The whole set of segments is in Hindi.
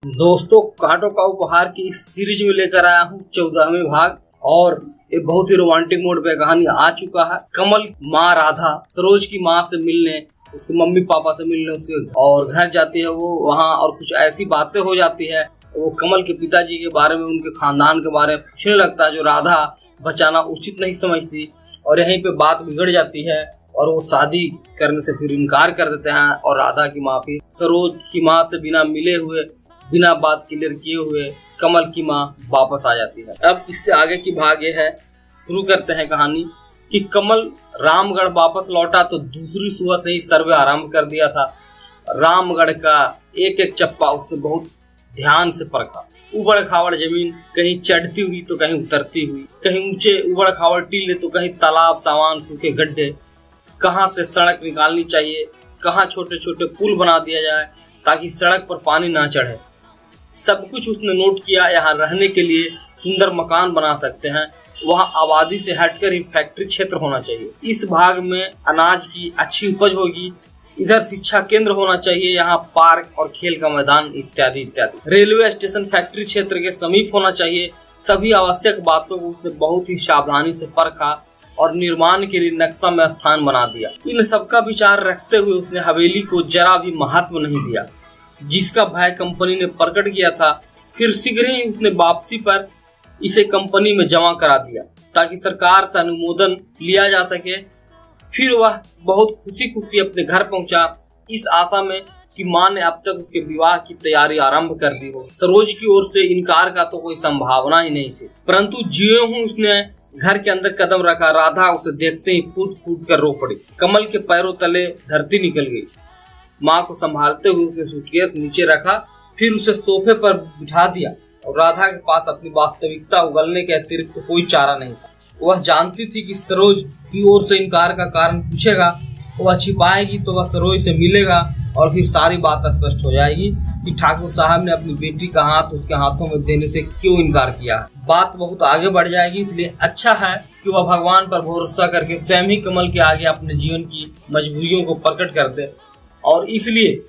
दोस्तों, कांटों का उपहार की इस सीरीज में लेकर आया हूँ 14वें भाग। और एक बहुत ही रोमांटिक मोड पे कहानी आ चुका है। कमल माँ राधा सरोज की माँ से मिलने, उसके मम्मी पापा से मिलने उसके और घर जाती है वो वहाँ, और कुछ ऐसी बातें हो जाती है। वो कमल के पिताजी के बारे में, उनके खानदान के बारे में पूछने लगता है, जो राधा बचाना उचित नहीं समझती। और यहीं पे बात बिगड़ जाती है और वो शादी करने से फिर इनकार कर देते हैं। और राधा की माँ फिर सरोज की माँ से बिना मिले हुए, बिना बात क्लियर किए हुए कमल की माँ वापस आ जाती है। अब इससे आगे की भाग ये है, शुरू करते हैं कहानी कि कमल रामगढ़ वापस लौटा तो दूसरी सुबह से ही सर्वे आरंभ कर दिया था। रामगढ़ का एक एक चप्पा उसने बहुत ध्यान से परखा। उबड़ खाबड़ जमीन, कहीं चढ़ती हुई तो कहीं उतरती हुई, कहीं ऊंचे उबड़ खाबड़ टीले तो कहीं तालाब सामान सूखे गड्ढे। कहाँ से सड़क निकालनी चाहिए, कहाँ छोटे छोटे पुल बना दिया जाए ताकि सड़क पर पानी ना चढ़े, सब कुछ उसने नोट किया। यहाँ रहने के लिए सुंदर मकान बना सकते हैं, वहाँ आबादी से हटकर ही फैक्ट्री क्षेत्र होना चाहिए। इस भाग में अनाज की अच्छी उपज होगी, इधर शिक्षा केंद्र होना चाहिए, यहाँ पार्क और खेल का मैदान इत्यादि इत्यादि। रेलवे स्टेशन फैक्ट्री क्षेत्र के समीप होना चाहिए। सभी आवश्यक बातों को उसने बहुत ही सावधानी से परखा और निर्माण के लिए नक्शा में स्थान बना दिया। इन सबका विचार रखते हुए उसने हवेली को जरा भी महत्व नहीं दिया, जिसका भय कंपनी ने प्रकट किया था। फिर शीघ्र ही उसने वापसी पर इसे कंपनी में जमा करा दिया ताकि सरकार से अनुमोदन लिया जा सके। फिर वह बहुत खुशी खुशी अपने घर पहुंचा, इस आशा में कि माँ ने अब तक उसके विवाह की तैयारी आरंभ कर दी हो। सरोज की ओर से इनकार का तो कोई संभावना ही नहीं थी, परंतु ज्यों ही उसने घर के अंदर कदम रखा, राधा उसे देखते ही फूट फूट कर रो पड़ी। कमल के पैरों तले धरती निकल गई। माँ को संभालते हुए उसने सूटकेस नीचे रखा, फिर उसे सोफे पर बिठा दिया और राधा के पास अपनी वास्तविकता उगलने के अतिरिक्त तो कोई चारा नहीं था। वह जानती थी कि सरोज की ओर से इनकार का कारण पूछेगा, वह छिपाएगी तो वह सरोज से मिलेगा और फिर सारी बात स्पष्ट हो जाएगी कि ठाकुर साहब ने अपनी बेटी का हाथ उसके हाथों में देने से क्यों इनकार किया। बात बहुत आगे बढ़ जाएगी, इसलिए अच्छा है कि वह भगवान पर भरोसा करके स्वयं ही कमल के आगे अपने जीवन की मजबूरियों को प्रकट कर दे। और इसलिए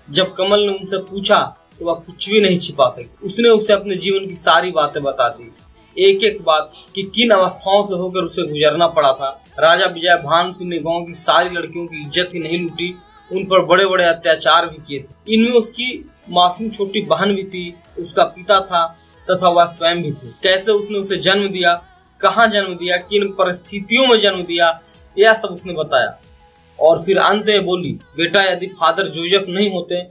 जब कमल ने उनसे पूछा तो वह कुछ भी नहीं छिपा सकी। उसने उसे अपने जीवन की सारी बातें बता दी, एक एक बात कि किन अवस्थाओं से होकर उसे गुजरना पड़ा था। राजा विजय भान सिंह ने गांव की सारी लड़कियों की इज्जत ही नहीं लूटी, उन पर बड़े बड़े अत्याचार भी किए थे। इनमें उसकी मासूम छोटी बहन भी थी, उसका पिता था तथा वह स्वयं भी थी। कैसे उसने उसे जन्म दिया, कहाँ जन्म दिया, किन परिस्थितियों में जन्म दिया, यह सब उसने बताया। और फिर अंत में बोली, बेटा यदि फादर जोसेफ नहीं होते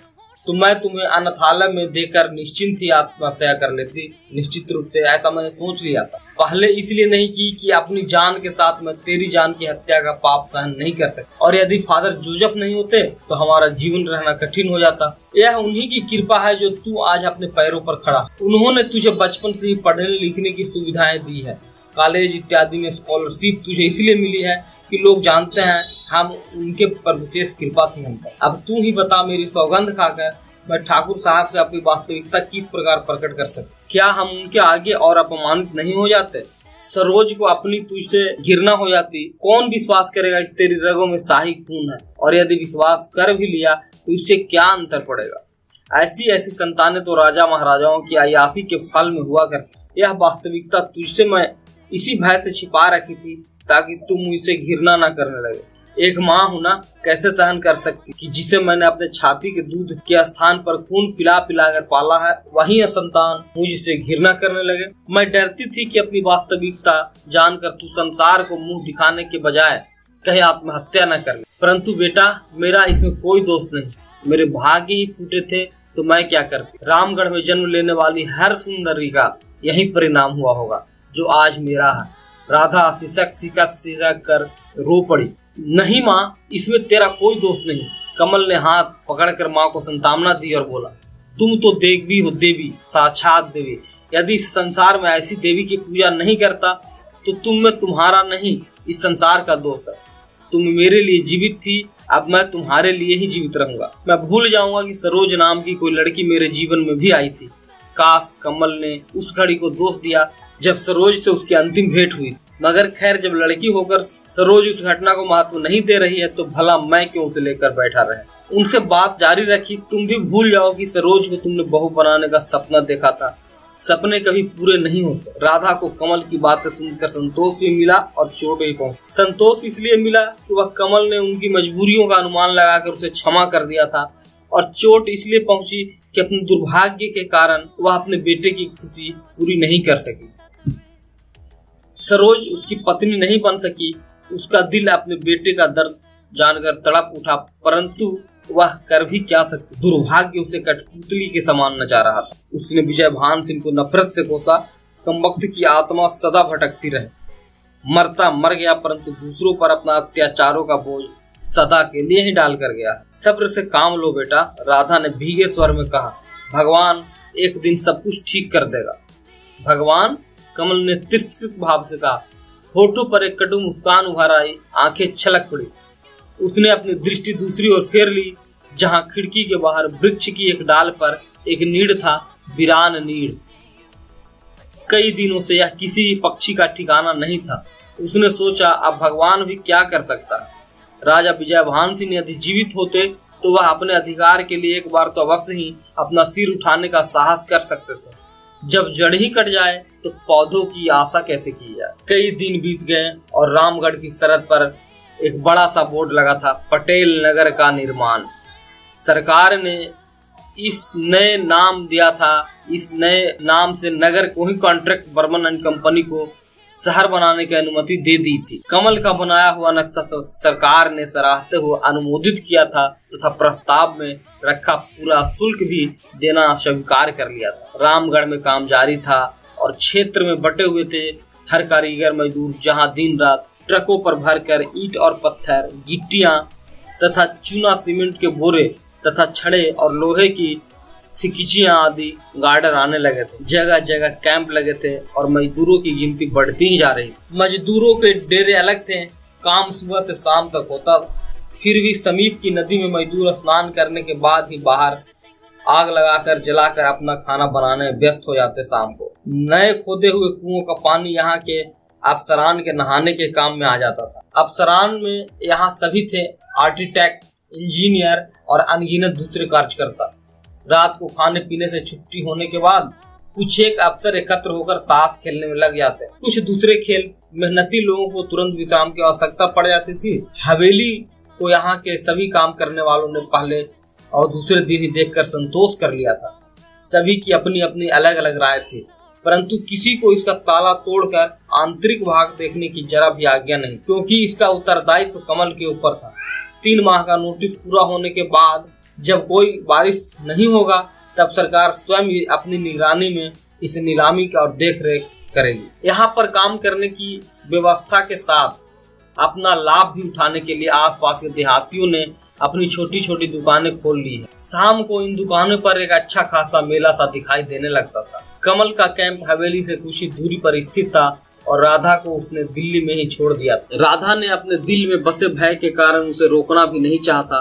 तो मैं तुम्हें अनाथालय में देकर निश्चिंत ही आत्महत्या कर लेती। निश्चित रूप से ऐसा मैंने सोच लिया था, पहले इसलिए नहीं की कि अपनी जान के साथ मैं तेरी जान की हत्या का पाप सहन नहीं कर सकता। और यदि फादर जोसेफ नहीं होते तो हमारा जीवन रहना कठिन हो जाता। यह उन्हीं की कृपा है जो तू आज अपने पैरों पर खड़ा। उन्होंने तुझे बचपन से ही पढ़ने लिखने की सुविधाएं दी है, कॉलेज इत्यादि में स्कॉलरशिप तुझे इसलिए मिली है कि लोग जानते हैं हम उनके पर विशेष कृपा थी हम पर। अब तू ही बता, मेरी सौगंध खाकर मैं ठाकुर साहब से अपनी वास्तविकता किस प्रकार प्रकट कर सकता? क्या हम उनके आगे और अपमानित नहीं हो जाते? सरोज को अपनी तुझसे घृणा हो जाती, कौन विश्वास करेगा कि तेरी रगों में शाही खून है? और यदि विश्वास कर भी लिया तो इससे क्या अंतर पड़ेगा? ऐसी ऐसी संतानें तो राजा महाराजाओं की अय्याशी के फल में हुआ करती। यह वास्तविकता तुझसे मैं इसी भय से छिपा रखी थी ताकि तुम मुझसे घृणा न करने लगे। एक माँ होना कैसे सहन कर सकती कि जिसे मैंने अपने छाती के दूध के स्थान पर खून पिला पिला कर पाला है, वही संतान मुझसे घृणा करने लगे। मैं डरती थी कि अपनी वास्तविकता जानकर तू संसार को मुंह दिखाने के बजाय कहीं आत्महत्या न कर ले। परंतु बेटा, मेरा इसमें कोई दोष नहीं, मेरे भाग्य ही फूटे थे तो मैं क्या करती। रामगढ़ में जन्म लेने वाली हर सुंदरी का यही परिणाम हुआ होगा जो आज मेरा है। राधा सिसक कर रो पड़ी। नहीं माँ, इसमें तेरा कोई दोष नहीं। कमल ने हाथ पकड़कर माँ को सांत्वना दी और बोला, तुम तो देवी हो, देवी, साक्षात देवी। यदि इस संसार में ऐसी देवी की पूजा नहीं करता तो तुम में तुम्हारा नहीं, इस संसार का दोष है। तुम मेरे लिए जीवित थी, अब मैं तुम्हारे लिए ही जीवित रहूंगा। मैं भूल जाऊंगा कि सरोज नाम की कोई लड़की मेरे जीवन में भी आई थी। काश कमल ने उस घड़ी को दोष दिया जब सरोज से उसकी अंतिम भेंट हुई। मगर खैर, जब लड़की होकर सरोज उस घटना को महत्व नहीं दे रही है तो भला मैं क्यों उसे लेकर बैठा रहे। उनसे बात जारी रखी, तुम भी भूल जाओ कि सरोज को तुमने बहू बनाने का सपना देखा था, सपने कभी पूरे नहीं होते। राधा को कमल की बातें सुनकर संतोष भी मिला और चोट भी पहुंची। संतोष इसलिए मिला कि वह कमल ने उनकी मजबूरियों का अनुमान लगाकर उसे क्षमा कर दिया था, और चोट इसलिए पहुंची कि अपने दुर्भाग्य के कारण वह अपने बेटे की खुशी पूरी नहीं कर सकी। सरोज उसकी पत्नी नहीं बन सकी। उसका दिल अपने बेटे का दर्द जानकर तड़प उठा, परंतु वह कर भी क्या सकती। दुर्भाग्य उसे कठपुतली के समान नचा रहा था। उसने विजय भान सिंह को नफरत से कोसा। कमबख्त की आत्मा सदा भटकती रहे, मरता मर गया, परंतु दूसरों पर अपना अत्याचारों का बोझ सदा के लिए ही डाल कर गया। सब्र से काम लो बेटा, राधा ने भीगे स्वर में कहा। भगवान एक दिन सब कुछ ठीक कर देगा। भगवान, कमल ने तिरस्कृत भाव से कहा। होठों पर एक कटु मुस्कान उभर आई, आंखें छलक पड़ी। उसने अपनी दृष्टि दूसरी ओर फेर ली, जहां खिड़की के बाहर वृक्ष की एक डाल पर एक नीड़ था, वीरान नीड़। कई दिनों से यह किसी पक्षी का ठिकाना नहीं था। उसने सोचा, अब भगवान भी क्या कर सकता। राजा विजय भान सिंह यदि जीवित होते तो वह अपने अधिकार के लिए एक बार तो अवश्य ही अपना सिर उठाने का साहस कर सकते थे। जब जड़ ही कट जाए तो पौधों की आशा कैसे की जाए। कई दिन बीत गए और रामगढ़ की सरहद पर एक बड़ा सा बोर्ड लगा था, पटेल नगर का निर्माण। सरकार ने इस नए नाम दिया था। इस नए नाम से नगर को ही कॉन्ट्रैक्ट बर्मन एंड कंपनी को शहर बनाने की अनुमति दे दी थी। कमल का बनाया हुआ नक्शा सरकार ने सराहते हुए अनुमोदित किया था तथा प्रस्ताव में रखा पूरा शुल्क भी देना स्वीकार कर लिया था। रामगढ़ में काम जारी था और क्षेत्र में बटे हुए थे हर कारीगर मजदूर, जहां दिन रात ट्रकों पर भरकर ईंट और पत्थर, गिट्टियां तथा चूना सीमेंट के बोरे तथा छड़े और लोहे की सिकिचियां आदि गार्डर आने लगे थे। जगह जगह कैंप लगे थे और मजदूरों की गिनती बढ़ती ही जा रही। मजदूरों के डेरे अलग थे। काम सुबह से शाम तक होता, फिर भी समीप की नदी में मजदूर स्नान करने के बाद ही बाहर आग लगाकर जलाकर अपना खाना बनाने में व्यस्त हो जाते। शाम को नए खोदे हुए कुओं का पानी यहाँ के अफसरान के नहाने के काम में आ जाता था। अफसरान में यहाँ सभी थे, आर्किटेक्ट, इंजीनियर और अनगिनत दूसरे कार्यकर्ता। रात को खाने पीने से छुट्टी होने के बाद कुछ एक अफसर एकत्र होकर ताश खेलने में लग जाते। कुछ दूसरे खेल मेहनती लोगों को तुरंत विश्राम की आवश्यकता पड़ जाती थी। हवेली को यहाँ के सभी काम करने वालों ने पहले और दूसरे दिन ही देखकर संतोष कर लिया था। सभी की अपनी अपनी अलग अलग राय थी, परंतु किसी को इसका ताला तोड़कर आंतरिक भाग देखने की जरा भी आज्ञा नहीं, क्योंकि इसका उत्तरदायित्व कमल के ऊपर था। 3 माह का नोटिस पूरा होने के बाद जब कोई बारिश नहीं होगा तब सरकार स्वयं अपनी निगरानी में इस नीलामी का और देख रेख करेगी। यहाँ पर काम करने की व्यवस्था के साथ अपना लाभ भी उठाने के लिए आसपास के देहातियों ने अपनी छोटी छोटी दुकानें खोल ली है। शाम को इन दुकानों पर एक अच्छा खासा मेला सा दिखाई देने लगता था। कमल का कैंप हवेली से कुछ ही दूरी पर स्थित था और राधा को उसने दिल्ली में ही छोड़ दिया था। राधा ने अपने दिल में बसे भय के कारण उसे रोकना भी नहीं चाहता,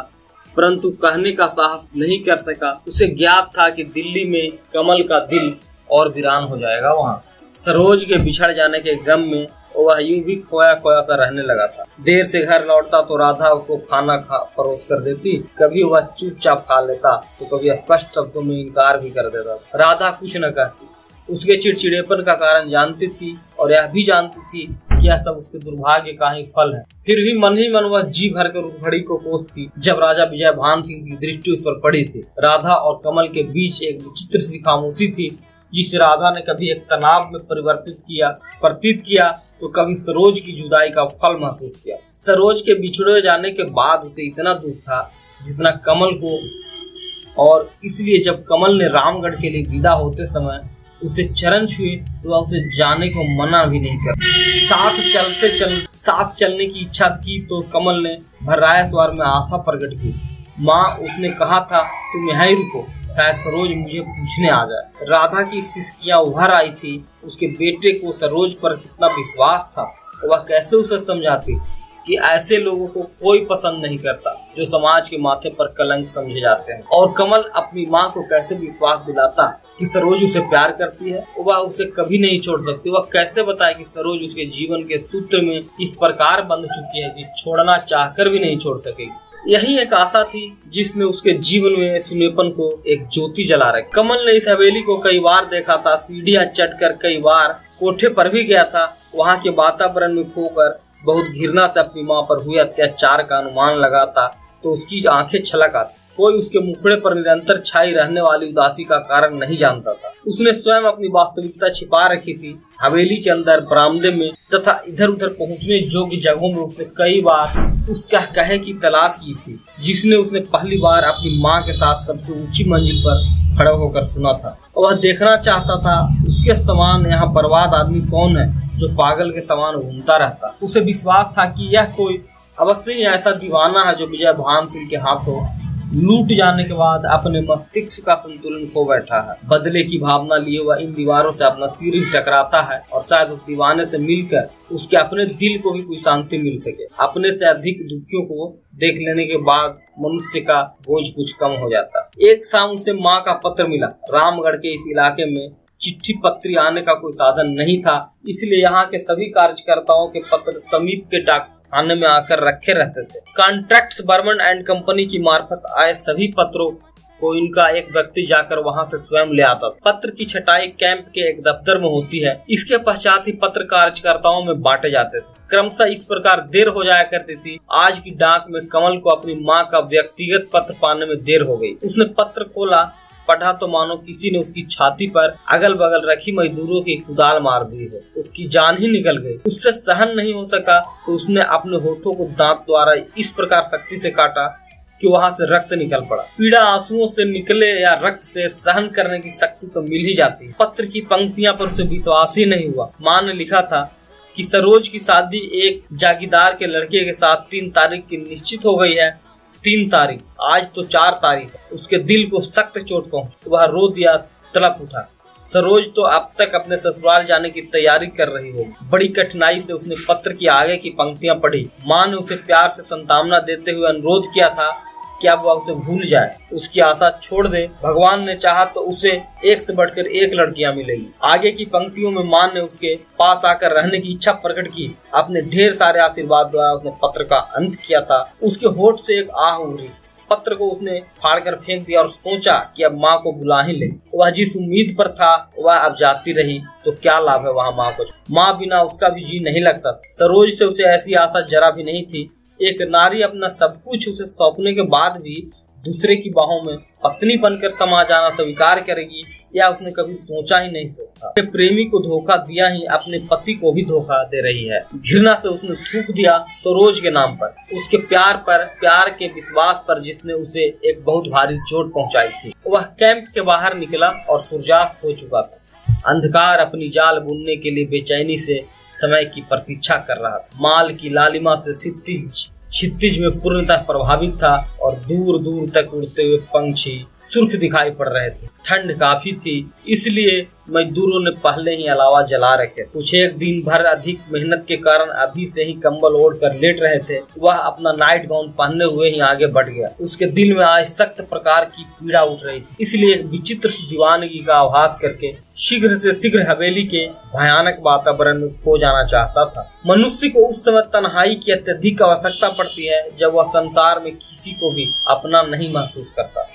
परंतु कहने का साहस नहीं कर सका। उसे ज्ञात था कि दिल्ली में कमल का दिल और वीरान हो जाएगा। वहाँ सरोज के बिछड़ जाने के गम में वह यूं भी खोया खोया सा रहने लगा था। देर से घर लौटता तो राधा उसको खाना परोस कर देती। कभी वह चुपचाप खा लेता तो कभी स्पष्ट शब्दों में इनकार भी कर देता। राधा कुछ न कहती। उसके चिड़चिड़ेपन का कारण जानती थी और यह भी जानती थी कि यह सब उसके दुर्भाग्य का ही फल है। फिर भी मन ही मन वह जी भर कर उस घड़ी को कोसती जब राजा विजय भान सिंह की दृष्टि उस पर पड़ी थी। राधा और कमल के बीच एक विचित्र सी खामोशी थी, जिसे राधा ने कभी एक तनाव में प्रतीत किया तो कभी सरोज की जुदाई का फल महसूस किया। सरोज के बिछड़े जाने के बाद उसे इतना दुख था जितना कमल को, और इसलिए जब कमल ने रामगढ़ के लिए विदा होते समय उसे चरण छुए तो वह उसे जाने को मना भी नहीं कर। साथ चलने की इच्छा की तो कमल ने भर्राए स्वर में आशा प्रकट की। माँ, उसने कहा था तुम यहाँ ही रुको, शायद सरोज मुझे पूछने आ जाए। राधा की सिसकियां उभर आई थी। उसके बेटे को सरोज पर कितना विश्वास था, तो वह कैसे उसे समझाती कि ऐसे लोगों को कोई पसंद नहीं करता जो समाज के माथे पर कलंक समझे जाते हैं। और कमल अपनी माँ को कैसे विश्वास दिलाता कि सरोज उसे प्यार करती है, वह उसे कभी नहीं छोड़ सकती। वह कैसे बताए कि सरोज उसके जीवन के सूत्र में इस प्रकार बंध चुकी है कि छोड़ना चाहकर भी नहीं छोड़ सकेगी। यही एक आशा थी जिसने उसके जीवन में सुनेपन को एक ज्योति जला रखी। कमल ने इस हवेली को कई बार देखा था, सीढ़ियां चढ़कर कई बार कोठे पर भी गया था। वहाँ के वातावरण में खोकर बहुत घृणा से अपनी माँ पर हुए अत्याचार का अनुमान लगा था तो उसकी आंखें छलक आती। कोई उसके मुखड़े पर निरंतर छाई रहने वाली उदासी का कारण नहीं जानता था। उसने स्वयं अपनी वास्तविकता छिपा रखी थी। हवेली के अंदर, बरामदे में तथा इधर उधर पहुंचने योग्य जगहों में उसने कई बार उस कहे की तलाश की थी जिसने उसने पहली बार अपनी माँ के साथ सबसे ऊंची मंजिल पर खड़ा होकर सुना था। वह देखना चाहता था उसके समान यहाँ बर्बाद आदमी कौन है जो पागल के समान घूमता रहता। उसे विश्वास था कि यह कोई अवश्य ही ऐसा दीवाना है जो विजय भान सिंह के हाथों लूट जाने के बाद अपने मस्तिष्क का संतुलन खो बैठा है। बदले की भावना लिए वह इन दीवारों से अपना सिर ही टकराता है और शायद उस दीवाने से मिलकर उसके अपने दिल को भी कोई शांति मिल सके। अपने से अधिक दुखियों को देख लेने के बाद मनुष्य का बोझ कुछ कम हो जाता। एक शाम उसे माँ का पत्र मिला। रामगढ़ के इस इलाके में चिट्ठी पत्री आने का कोई साधन नहीं था, इसलिए यहाँ के सभी कार्यकर्ताओं के पत्र समीप के डाक खाने में आकर रखे रहते थे। कॉन्ट्रैक्ट्स बर्मन एंड कंपनी की मार्फत आए सभी पत्रों को इनका एक व्यक्ति जाकर वहां से स्वयं ले आता था। पत्र की छटाई कैंप के एक दफ्तर में होती है। इसके पश्चात ही पत्र कार्यकर्ताओं में बांटे जाते थे। क्रमशः इस प्रकार देर हो जाया करती थी। आज की डाक में कमल को अपनी माँ का व्यक्तिगत पत्र पाने में देर हो गई। उसने पत्र खोला, पढ़ा तो मानो किसी ने उसकी छाती पर अगल बगल रखी मजदूरों की कुदाल मार दी हो। उसकी जान ही निकल गई। उससे सहन नहीं हो सका तो उसने अपने होठों को दांत द्वारा इस प्रकार सख्ती से काटा कि वहां से रक्त निकल पड़ा। पीड़ा आंसुओं से निकले या रक्त से सहन करने की शक्ति तो मिल ही जाती है। पत्र की पंक्तियां पर उसे विश्वास ही नहीं हुआ। माँ ने लिखा था कि सरोज की शादी एक जागीरदार के लड़के के साथ 3 तारीख की निश्चित हो गई है। 3 तारीख, आज तो 4 तारीख है। उसके दिल को सख्त चोट पहुंची। वह रो दिया, तड़प उठा। सरोज तो अब तक अपने ससुराल जाने की तैयारी कर रही होगी। बड़ी कठिनाई से उसने पत्र की आगे की पंक्तियां पढ़ी। माँ ने उसे प्यार से सांत्वना देते हुए अनुरोध किया था कि अब वह उसे भूल जाए, उसकी आशा छोड़ दे। भगवान ने चाहा तो उसे एक से बढ़कर एक लड़कियां मिलेगी। आगे की पंक्तियों में माँ ने उसके पास आकर रहने की इच्छा प्रकट की। अपने ढेर सारे आशीर्वाद द्वारा उसने पत्र का अंत किया था। उसके होठ से एक आह उभरी। पत्र को उसने फाड़कर फेंक दिया और सोचा कि अब माँ को बुला ही ले। वह जिस उम्मीद पर था वह अब जाती रही तो क्या लाभ है वहाँ माँ को। माँ बिना उसका भी जी नहीं लगता। सरोज से उसे ऐसी आशा जरा भी नहीं थी। एक नारी अपना सब कुछ उसे सौंपने के बाद भी दूसरे की बाहों में पत्नी बनकर समा जाना स्वीकार करेगी, या उसने कभी सोचा ही नहीं सकता। अपने प्रेमी को धोखा दिया ही अपने पति को भी धोखा दे रही है। घृणा से उसने थूक दिया सरोज के नाम पर, उसके प्यार पर, प्यार के विश्वास पर जिसने उसे एक बहुत भारी चोट पहुंचाई थी। वह कैंप के बाहर निकला और सूर्यास्त हो चुका था। अंधकार अपनी जाल बुनने के लिए बेचैनी से समय की प्रतीक्षा कर रहा था। माल की लालिमा से क्षितिज में पूर्णतः प्रभावित था और दूर दूर तक उड़ते हुए पंछी सुर्ख दिखाई पड़ रहे थे। ठंड काफी थी, इसलिए मजदूरों ने पहले ही अलावा जला रखे। कुछ एक दिन भर अधिक मेहनत के कारण अभी से ही कंबल ओढ़ कर लेट रहे थे। वह अपना नाइट गाउन पहनने हुए ही आगे बढ़ गया। उसके दिल में आज सख्त प्रकार की पीड़ा उठ रही थी, इसलिए एक विचित्र दीवानगी का आभास करके शीघ्र से शीघ्र हवेली के भयानक वातावरण में खो जाना चाहता था। मनुष्य को उस समय तन्हाई की अत्यधिक आवश्यकता पड़ती है जब वह संसार में किसी को भी अपना नहीं महसूस करता।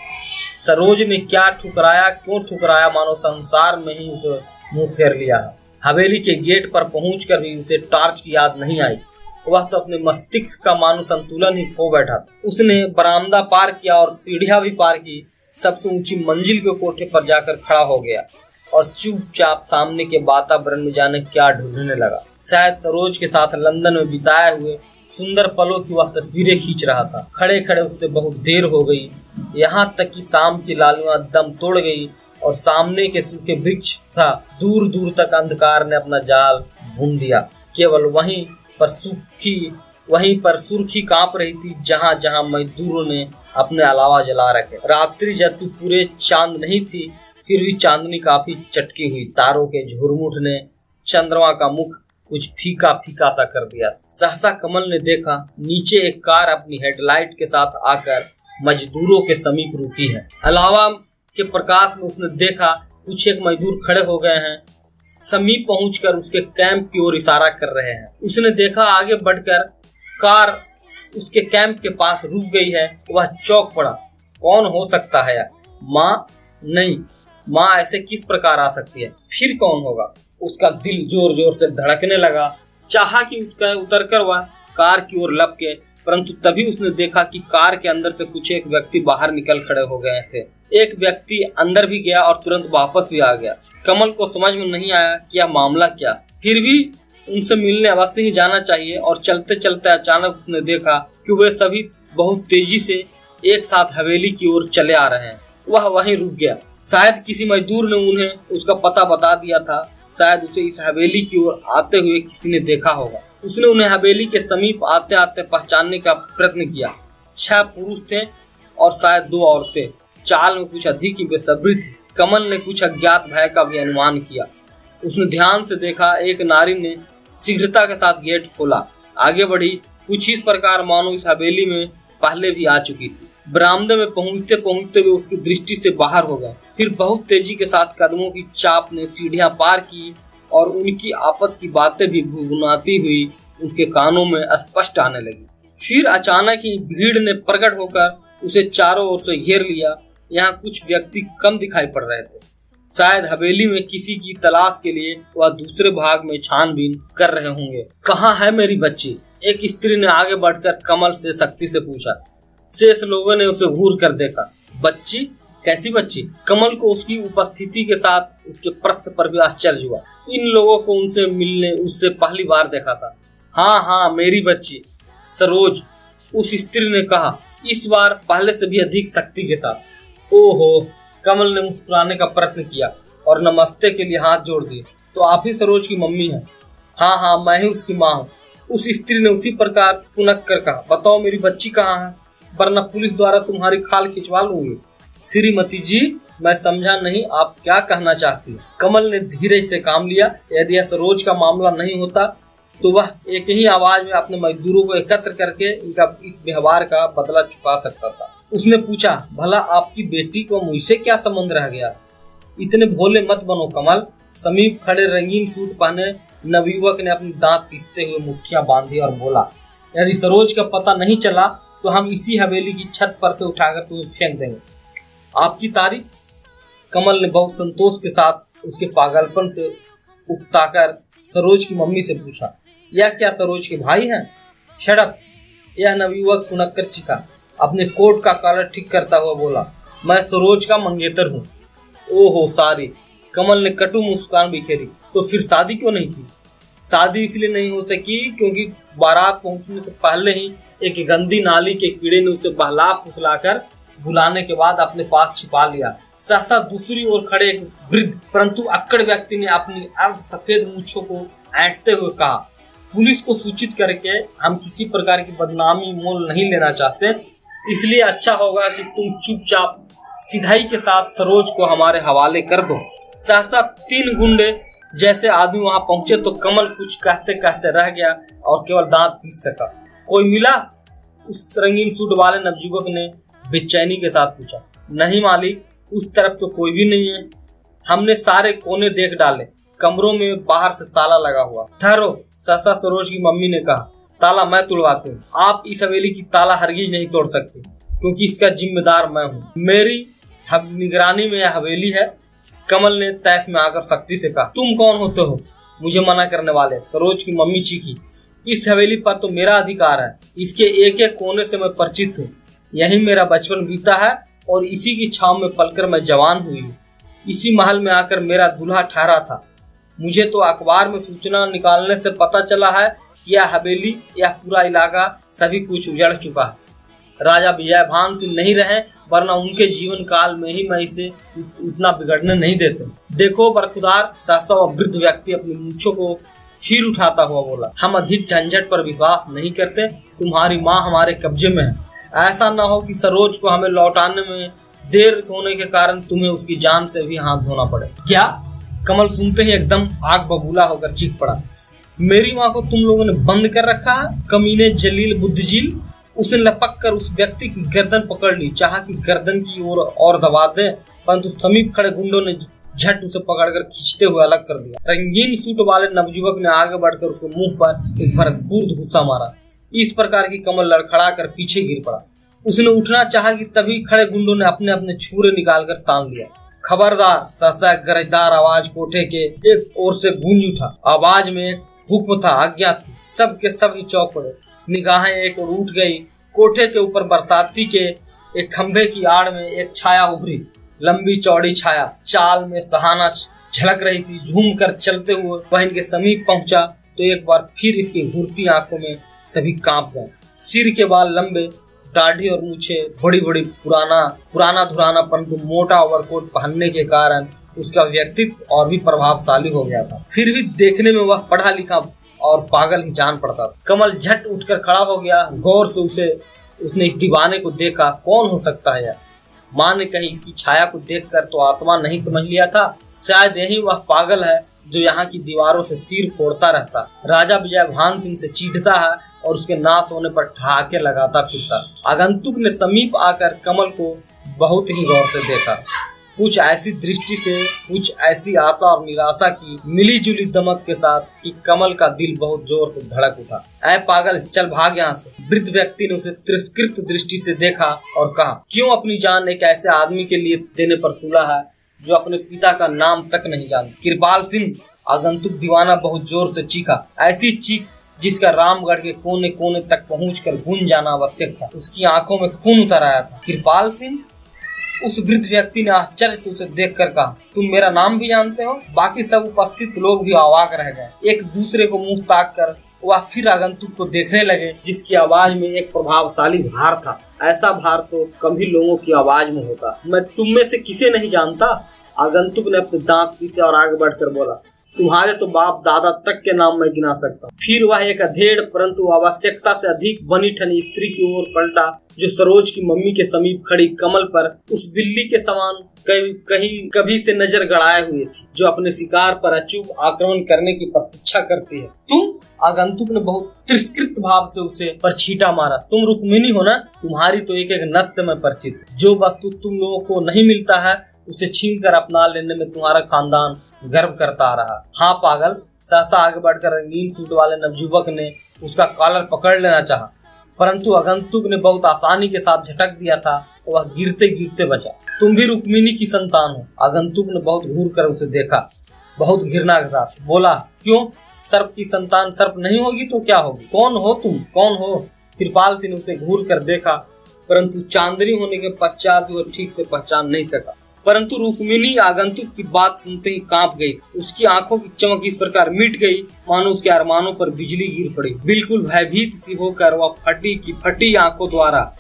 सरोज ने क्या ठुकराया, क्यों ठुकराया, मानो संसार में ही उसे मुंह फेर लिया है। हवेली के गेट पर पहुंचकर भी उसे टॉर्च की याद नहीं आई। वह तो अपने मस्तिष्क का मानो संतुलन ही खो बैठा था। उसने बरामदा पार किया और सीढ़ियां भी पार की। सबसे ऊंची मंजिल के कोठे पर जाकर खड़ा हो गया और चुपचाप सामने के वातावरण में जाने क्या ढूंढने लगा। शायद सरोज के साथ लंदन में बिताए हुए सुंदर पलों की वह तस्वीरें खींच रहा था। खड़े खड़े उससे बहुत देर हो गई, यहाँ तक कि शाम की लालिमा दम तोड़ गई और सामने के सूखे वृक्ष था दूर दूर तक अंधकार ने अपना जाल बुन दिया। केवल वहीं पर सुर्खी कांप रही थी जहाँ जहाँ मजदूरों ने अपने अलावा जला रखे। रात्रि जबकि पूरे चांद नहीं थी, फिर भी चांदनी काफी चटकी हुई। तारों के झुरमुट ने चंद्रमा का मुख कुछ फीका फीका सा कर दिया। सहसा कमल ने देखा नीचे एक कार अपनी हेडलाइट के साथ आकर मजदूरों के समीप रुकी है। अलावा के प्रकाश में उसने देखा कुछ एक मजदूर खड़े हो गए हैं, समीप पहुंचकर उसके कैंप की ओर इशारा कर रहे हैं। उसने देखा आगे बढ़कर कार उसके कैंप के पास रुक गई है। वह चौंक पड़ा। कौन हो सकता है यार? माँ? नहीं, माँ ऐसे किस प्रकार आ सकती है? फिर कौन होगा? उसका दिल जोर जोर से धड़कने लगा। चाहा कि उतरकर वह कार की ओर लपके, परंतु तभी उसने देखा कि कार के अंदर से कुछ एक व्यक्ति बाहर निकल खड़े हो गए थे। एक व्यक्ति अंदर भी गया और तुरंत वापस भी आ गया। कमल को समझ में नहीं आया कि यह मामला क्या, फिर भी उनसे मिलने अवश्य ही जाना चाहिए। और चलते चलते अचानक उसने देखा कि वे सभी बहुत तेजी से एक साथ हवेली की ओर चले आ रहे हैं। वह वहीं रुक गया। शायद किसी मजदूर ने उन्हें उसका पता बता दिया था। शायद उसे इस हवेली की ओर आते हुए किसी ने देखा होगा। उसने उन्हें हवेली के समीप आते आते पहचानने का प्रयत्न किया। 6 पुरुष थे और शायद 2 औरतें। चाल में कुछ अधिक ही बेसब्री थी। कमल ने कुछ अज्ञात भय का भी अनुमान किया। उसने ध्यान से देखा। एक नारी ने शीघ्रता के साथ गेट खोला, आगे बढ़ी, कुछ इस प्रकार मानो इस हवेली में पहले भी आ चुकी थी। बरामदे में पहुंचते पहुंचते वे उसकी दृष्टि से बाहर हो गए। फिर बहुत तेजी के साथ कदमों की चाप ने सीढ़ियां पार की और उनकी आपस की बातें भी गुनगुनाती हुई उनके कानों में स्पष्ट आने लगी। फिर अचानक ही भीड़ ने प्रकट होकर उसे चारों ओर से घेर लिया। यहाँ कुछ व्यक्ति कम दिखाई पड़ रहे थे। शायद हवेली में किसी की तलाश के लिए वह दूसरे भाग में छानबीन कर रहे होंगे। कहाँ है मेरी बच्ची? एक स्त्री ने आगे बढ़कर कमल से सख्ती से पूछा। शेष लोगों ने उसे घूर कर देखा। बच्ची? कैसी बच्ची? कमल को उसकी उपस्थिति के साथ उसके प्रश्न पर भी आश्चर्य हुआ। इन लोगों को उनसे मिलने उससे पहली बार देखा था। हाँ, मेरी बच्ची सरोज, उस स्त्री ने कहा, इस बार पहले से भी अधिक शक्ति के साथ। ओहो, कमल ने मुस्कुराने का प्रयत्न किया और नमस्ते के लिए हाथ जोड़ दिए। तो आप ही सरोज की मम्मी हैं? हाँ, मैं ही उसकी माँ हूँ। उस स्त्री ने उसी प्रकार पुनः कर कहा। बताओ मेरी बच्ची कहाँ है, वरना पुलिस द्वारा तुम्हारी खाल खिंचवा लूंगी। श्रीमती जी, मैं समझा नहीं आप क्या कहना चाहती हैं। कमल ने धीरे से काम लिया। यदि यह सरोज का मामला नहीं होता तो वह एक ही आवाज में अपने मजदूरों को एकत्र करके इनका इस व्यवहार का बदला चुका सकता था। उसने पूछा, भला आपकी बेटी को मुझसे क्या संबंध रह गया? इतने भोले मत बनो कमल। समीप खड़े रंगीन सूट पहने नवयुवक ने अपनी दांत पीसते हुए मुट्ठियां बांधी और बोला, यदि सरोज का पता नहीं चला तो हम इसी हवेली की छत पर से उठाकर तुम्हें फेंक देंगे। आपकी तारीफ? कमल ने बहुत संतोष के साथ उसके पागलपन से उकताकर सरोज की मम्मी से पूछा, यह क्या सरोज के भाई हैं? Shut up! यह नवयुवक पुनक्कर चिका। अपने कोट का कॉलर ठीक करता हुआ बोला, मैं सरोज का मंगेतर हूँ। ओहो सारी! कमल ने कटु मुस्कान बिखेरी। तो फिर शादी क्यों नहीं की? शादी इसलिए नहीं हो सकी क्योंकि बारात पहुंचने से पहले ही एक गंदी नाली के कीड़े ने उसे बहला फुसलाकर बुलाने के बाद अपने पास छिपा लिया। सहसा दूसरी ओर खड़े एक वृद्ध परंतु अक्कड़ व्यक्ति ने अपनी अर्ध सफेद मूंछों को ऐंठते हुए कहा, पुलिस को सूचित करके हम किसी प्रकार की बदनामी मोल नहीं लेना चाहते, इसलिए अच्छा होगा कि तुम चुपचाप सिधाई के साथ सरोज को हमारे हवाले कर दो। सहसा 3 गुंडे जैसे आदमी वहां पहुंचे तो कमल कुछ कहते कहते रह गया और केवल दांत पीस सका। कोई मिला? उस रंगीन सूट वाले नवयुवक ने बेचैनी के साथ पूछा। नहीं मालिक, उस तरफ तो कोई भी नहीं है। हमने सारे कोने देख डाले, कमरों में बाहर से ताला लगा हुआ। ठहरो, सहसा सरोज की मम्मी ने कहा, ताला मैं तुड़वाती हूँ। आप इस हवेली की ताला हरगिज नहीं तोड़ सकते क्योंकि इसका जिम्मेदार मैं हूँ। मेरी निगरानी में यह हवेली है। कमल ने तैस में आकर सख्ती से कहा, तुम कौन होते हो मुझे मना करने वाले? सरोज की मम्मी चीखी, इस हवेली पर तो मेरा अधिकार है। इसके एक एक कोने से मैं परिचित हूँ। यही मेरा बचपन बीता है और इसी की छांव में पलकर मैं जवान हुई हूँ। इसी महल में आकर मेरा दूल्हा ठहरा था। मुझे तो अखबार में सूचना निकालने से पता चला है कि यह हवेली, यह पूरा इलाका सभी कुछ उजड़ चुका है। राजा विजयभान सिंह नहीं रहे, वरना उनके जीवन काल में ही मैं इसे उतना बिगड़ने नहीं देते। देखो बरखुदार, सहसा व वृद्ध व्यक्ति अपनी मूंछों को फिर उठाता हुआ बोला, हम अधिक झंझट पर विश्वास नहीं करते। तुम्हारी माँ हमारे कब्जे में है। ऐसा न हो कि सरोज को हमें लौटाने में देर होने के कारण तुम्हें उसकी जान से भी हाथ धोना पड़े। क्या? कमल सुनते ही एकदम आग बबूला होकर चीख पड़ा। मेरी माँ को तुम लोगों ने बंद कर रखा है? कमीने जलील बुद्धिजील! उसने लपक कर उस व्यक्ति की गर्दन पकड़ ली। चाहा कि गर्दन की ओर और दबा दे, परंतु समीप खड़े गुंडों ने झट उसे पकड़कर खींचते हुए अलग कर दिया। रंगीन सूट वाले नवयुवक ने आगे बढ़कर उसके मुंह पर एक भरपूर घूंसा मारा। इस प्रकार की कमल लड़खड़ा कर पीछे गिर पड़ा। उसने उठना चाहा कि तभी खड़े गुंडों ने अपने अपने छुरे निकालकर तान लिया। खबरदार! सहसा गरजदार आवाज कोठे के एक ओर से गूंज उठा। आवाज में एक हुक्म था, आज्ञा थी। सब के सब ही चौंक पड़े, निगाहें एक ओर उठ गई। कोठे के ऊपर बरसाती के एक खंभे की आड़ में एक छाया उभरी, लंबी चौड़ी छाया, चाल में सहाना झलक रही थी। झूम कर चलते हुए वह इनके समीप पहुंचा तो एक बार फिर इसकी घूरती आंखों में सभी कांप गए। सिर के बाल लंबे, दाढ़ी और मूछे बड़ी बड़ी, पुराना धुराना परंतु मोटा ओवरकोट पहनने के कारण उसका व्यक्तित्व और भी प्रभावशाली हो गया था। फिर भी देखने में वह पढ़ा लिखा और पागल ही जान पड़ता था। कमल झट उठकर खड़ा हो गया। गौर से उसने इस दीवाने को देखा। कौन हो सकता है यार? माँ ने कहीं इसकी छाया को देखकर तो आत्मा नहीं समझ लिया था। शायद यही वह पागल है जो यहाँ की दीवारों से सिर फोड़ता रहता, राजा विजय भान सिंह से चीढ़ता है और उसके नाश होने पर ठहाके लगाता फिरता। आगंतुक ने समीप आकर कमल को बहुत ही गौर से देखा। कुछ ऐसी दृष्टि से, कुछ ऐसी आशा और निराशा की मिली जुली दमक के साथ कि कमल का दिल बहुत जोर से धड़क उठा। ऐ पागल, चल भाग यहाँ से। वृद्ध व्यक्ति ने उसे तिरस्कृत दृष्टि से देखा और कहा, क्यों अपनी जान एक ऐसे आदमी के लिए देने पर तुला है जो अपने पिता का नाम तक नहीं जानता? कृपाल सिंह! आगंतुक दीवाना बहुत जोर से चीखा, ऐसी चीख जिसका रामगढ़ के कोने कोने तक पहुंचकर गूंज जाना आवश्यक था। उसकी आंखों में खून उतर आया था। कृपाल सिंह? उस वृद्ध व्यक्ति ने आश्चर्य से उसे देखकर कहा, तुम मेरा नाम भी जानते हो? बाकी सब उपस्थित लोग भी अवाक रह गए। एक दूसरे को मुंह ताक कर वह फिर आगंतुक को देखने लगे, जिसकी आवाज में एक प्रभावशाली भार था। ऐसा भार तो कभी लोगों की आवाज में होता। मैं तुम में से किसे नहीं जानता? आगंतुक ने अपने दांत पीसे और आगे बढ़कर बोला, तुम्हारे तो बाप दादा तक के नाम मैं गिना सकता हूँ। फिर वह एक अधेड़ परंतु आवश्यकता से अधिक बनी ठनी स्त्री की ओर पलटा जो सरोज की मम्मी के समीप खड़ी कमल पर उस बिल्ली के समान कभी से नजर गड़ाए हुए थी, जो अपने शिकार पर अचूक आक्रमण करने की प्रतीक्षा करती है। तुम? आगंतुक ने बहुत तिरस्कृत भाव से उसे पर छींटा मारा। तुम रुक्मिणी हो ना? तुम्हारी तो एक एक नस से मैं परिचित। जो वस्तु तुम लोगों को नहीं मिलता है उसे छीन कर अपना लेने में तुम्हारा खानदान गर्व करता आ रहा। हाँ पागल! सहसा आगे बढ़कर रंगीन सूट वाले नवयुवक ने उसका कॉलर पकड़ लेना चाहा, परंतु आगंतुक ने बहुत आसानी के साथ झटक दिया था। वह गिरते गिरते बचा। तुम भी रुक्मिणी की संतान हो? आगंतुक ने बहुत घूर कर उसे देखा, बहुत घृणा के साथ बोला, क्यों? सर्प की संतान सर्प नहीं होगी तो क्या होगी? कौन हो तुम? कौन हो? कृपाल सिंह ने उसे घूर कर देखा, परंतु चांदनी होने के पश्चात वह ठीक से पहचान नहीं सका। परंतु रुक्मिणी आगंतुक की बात सुनते ही कांप गई। उसकी आंखों की चमक इस प्रकार मिट गई मानो उसके अरमानों पर बिजली गिर पड़ी। बिल्कुल भयभीत सी होकर वह फटी आंखों द्वारा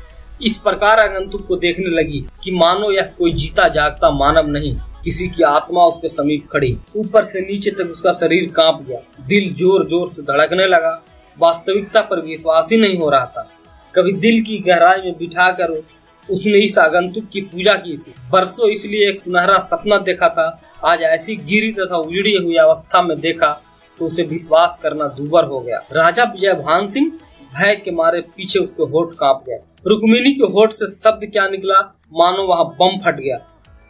इस प्रकार आगंतुक को देखने लगी कि मानो यह कोई जीता जागता मानव नहीं, किसी की आत्मा उसके समीप खड़ी। ऊपर से नीचे तक उसका शरीर कांप गया। दिल जोर जोर से धड़कने लगा। वास्तविकता पर विश्वास ही नहीं हो रहा था। कभी दिल की गहराई में बिठा कर उसने इस आगंतुक की पूजा की थी। बरसों इसलिए एक सुनहरा सपना देखा था। आज ऐसी गिरी तथा उजड़ी हुई अवस्था में देखा तो उसे विश्वास करना दूभर हो गया। राजा विजय भान सिंह! भय के मारे पीछे उसके होठ कांप गए। रुक्मिणी के होठ से शब्द क्या निकला, मानो वहां बम फट गया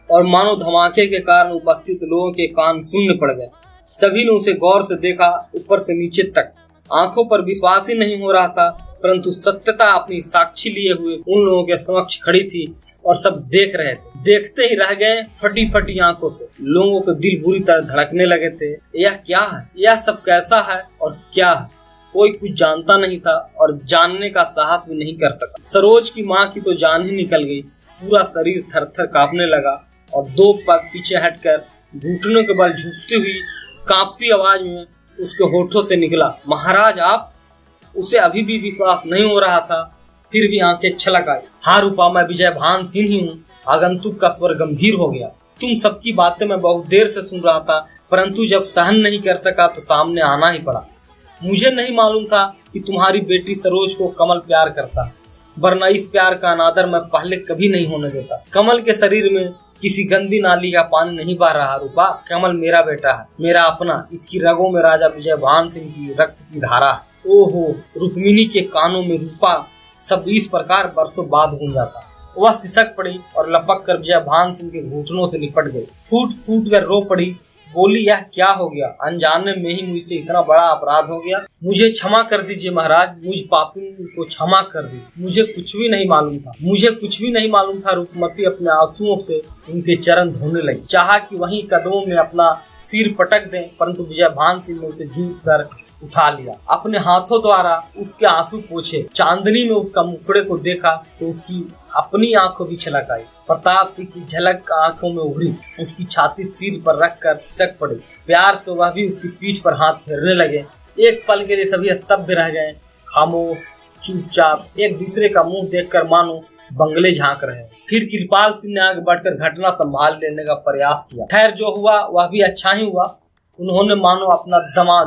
और मानो धमाके के कारण उपस्थित लोगों के कान शून्य पड़ गए। सभी ने उसे गौर से देखा, ऊपर से नीचे तक। आंखों पर विश्वास ही नहीं हो रहा था, परंतु सत्यता अपनी साक्षी लिए हुए उन लोगों के समक्ष खड़ी थी और सब देख रहे थे। देखते ही रह गए फटी फटी आंखों से। लोगों के दिल बुरी तरह धड़कने लगे थे। यह क्या है? यह सब कैसा है और क्या है? कोई कुछ जानता नहीं था और जानने का साहस भी नहीं कर सका। सरोज की माँ की तो जान ही निकल गई। पूरा शरीर थर थर कांपने लगा और दो पग पीछे हटकर घुटनों के बल झुकती हुई कांपती आवाज में उसके होठों से निकला, महाराज आप? उसे अभी भी विश्वास नहीं हो रहा था, फिर भी आंखें छलक आई। हाँ रूपा, मैं विजय भान सिंह ही हूँ। आगंतुक का स्वर गंभीर हो गया। तुम सबकी बातें मैं बहुत देर से सुन रहा था, परंतु जब सहन नहीं कर सका तो सामने आना ही पड़ा। मुझे नहीं मालूम था कि तुम्हारी बेटी सरोज को कमल प्यार करता, वरना इस प्यार का अनादर मैं पहले कभी नहीं होने देता। कमल के शरीर में किसी गंदी नाली का पानी नहीं बह रहा रूपा। कमल मेरा बेटा है, मेरा अपना। इसकी रगों में राजा विजय भान सिंह की रक्त की धारा है। ओहो! रुक्मिणी के कानों में रूपा शब्द इस प्रकार बरसों बाद गूंजा था। वह सिसक पड़ी और लपक कर विजय भान सिंह के घुटनों से लिपट गई। फूट फूट कर रो पड़ी। बोली, यह क्या हो गया? अनजाने में ही मुझसे इतना बड़ा अपराध हो गया। मुझे क्षमा कर दीजिए महाराज, मुझ पापी को क्षमा कर दीजिए। मुझे कुछ भी नहीं मालूम था। रूपमती अपने आंसुओं से उनके चरण धोने लगी। चाहा कि वहीं कदमों में अपना सिर पटक दें, परंतु विजयभान सिंह ने उसे झूठ कर उठा लिया। अपने हाथों द्वारा उसके आंसू पोंछे। चांदनी में उसका मुखड़े को देखा तो उसकी अपनी आंखों की छलक आई। प्रताप सिंह की झलक आंखों में उभरी। उसकी छाती सिर पर रखकर सिसक पड़ी। प्यार से वह भी उसकी पीठ पर हाथ फेरने लगे। एक पल के लिए सभी स्तब्ध रह गए, खामोश, चुपचाप, एक दूसरे का मुंह देखकर मानो बंगले झांक रहे। फिर कृपाल सिंह ने आगे बढ़कर घटना संभाल लेने का प्रयास किया। खैर, जो हुआ वह भी अच्छा ही हुआ। उन्होंने मानो अपना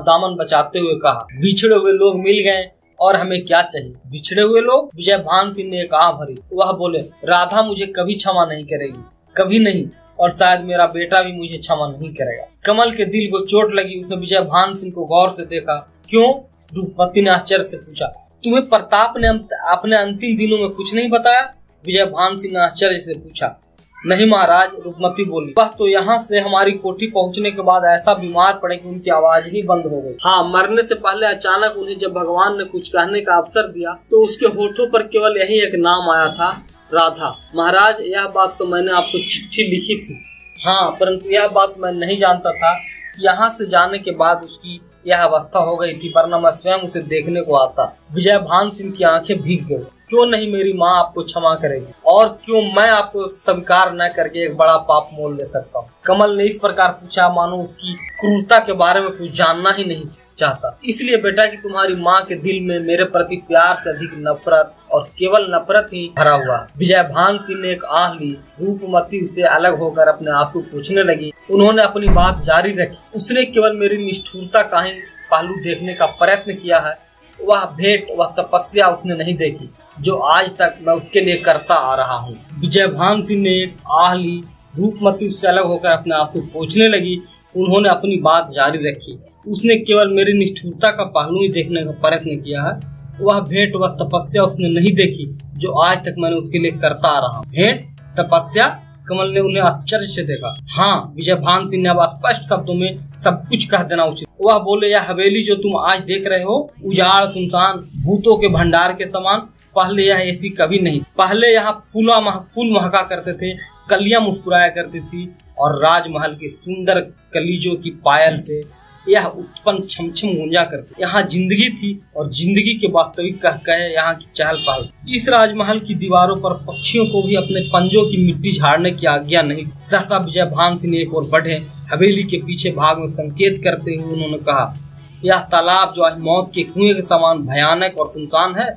दामन बचाते हुए कहा, बिछड़े हुए लोग मिल गए और हमें क्या चाहिए? बिछड़े हुए लोग? विजयभान सिंह ने एक आह भरी। वह बोले, राधा मुझे कभी क्षमा नहीं करेगी, कभी नहीं, और शायद मेरा बेटा भी मुझे क्षमा नहीं करेगा। कमल के दिल को चोट लगी। उसने विजयभान सिंह को गौर से देखा। क्यों? रूपमती ने आश्चर्य से पूछा। तुम्हें प्रताप ने अपने अंतिम दिनों में कुछ नहीं बताया? विजयभान सिंह ने आश्चर्य से पूछा। नहीं महाराज, रूपमती बोली। वह तो यहाँ से हमारी कोठी पहुँचने के बाद ऐसा बीमार पड़े कि उनकी आवाज ही बंद हो गई। हाँ, मरने से पहले अचानक उन्हें जब भगवान ने कुछ कहने का अवसर दिया तो उसके होठों पर केवल यही एक नाम आया था, राधा। महाराज, यह बात तो मैंने आपको चिट्ठी लिखी थी। हाँ, परंतु यह बात मैं नहीं जानता था कि यहाँ से जाने के बाद उसकी यह अवस्था हो गई थी, वरना मैं स्वयं उसे देखने को आता। विजयभान सिंह की आंखें भीग गई। क्यों नहीं मेरी माँ आपको क्षमा करेगी? और क्यों मैं आपको स्वीकार न करके एक बड़ा पाप मोल ले सकता हूँ? कमल ने इस प्रकार पूछा मानो उसकी क्रूरता के बारे में कुछ जानना ही नहीं चाहता। इसलिए बेटा कि तुम्हारी माँ के दिल में मेरे प्रति प्यार से अधिक नफरत, और केवल नफरत ही भरा हुआ। विजयभान सिंह ने एक आह ली। रूपमती उससे अलग होकर अपने आंसू पोंछने लगी। उन्होंने अपनी बात जारी रखी। उसने केवल मेरी निष्ठुरता का ही पहलू देखने का प्रयत्न किया है। वह भेंट, वह तपस्या उसने नहीं देखी जो आज तक मैं उसके लिए करता आ रहा हूँ। विजयभान सिंह ने एक आह ली। रूपमती उससे अलग होकर अपने आंसू पोंछने लगी। उन्होंने अपनी बात जारी रखी। उसने केवल मेरी निष्ठुरता का पहलू ही देखने का प्रयत्न किया है। वह भेंट, वह तपस्या उसने नहीं देखी जो आज तक मैंने उसके लिए करता आ रहा हूँ। भेंट, तपस्या? कमल ने उन्हें आश्चर्य से देखा। हाँ, विजयभान सिंह ने अब स्पष्ट शब्दों में सब कुछ कह देना उचित। वह बोले, यह हवेली जो तुम आज देख रहे हो, उजाड़, सुनसान, भूतों के भंडार के समान, पहले यह ऐसी कभी नहीं। पहले यहाँ फूल महका करते थे, कलियां मुस्कुराया करती थी, और राजमहल की सुंदर कलीजों की पायल से यह उत्पन्न छमछम गूंजा करती। यहाँ जिंदगी थी, और जिंदगी के वास्तविक कहे यहाँ की चहल पहल। इस राजमहल की दीवारों पर पक्षियों को भी अपने पंजों की मिट्टी झाड़ने की आज्ञा नहीं। सहसा विजयभान सिंह एक और बढ़े। हवेली के पीछे भाग में संकेत करते हुए उन्होंने कहा, यह तालाब जो आज मौत के कुएं के समान भयानक और सुनसान है,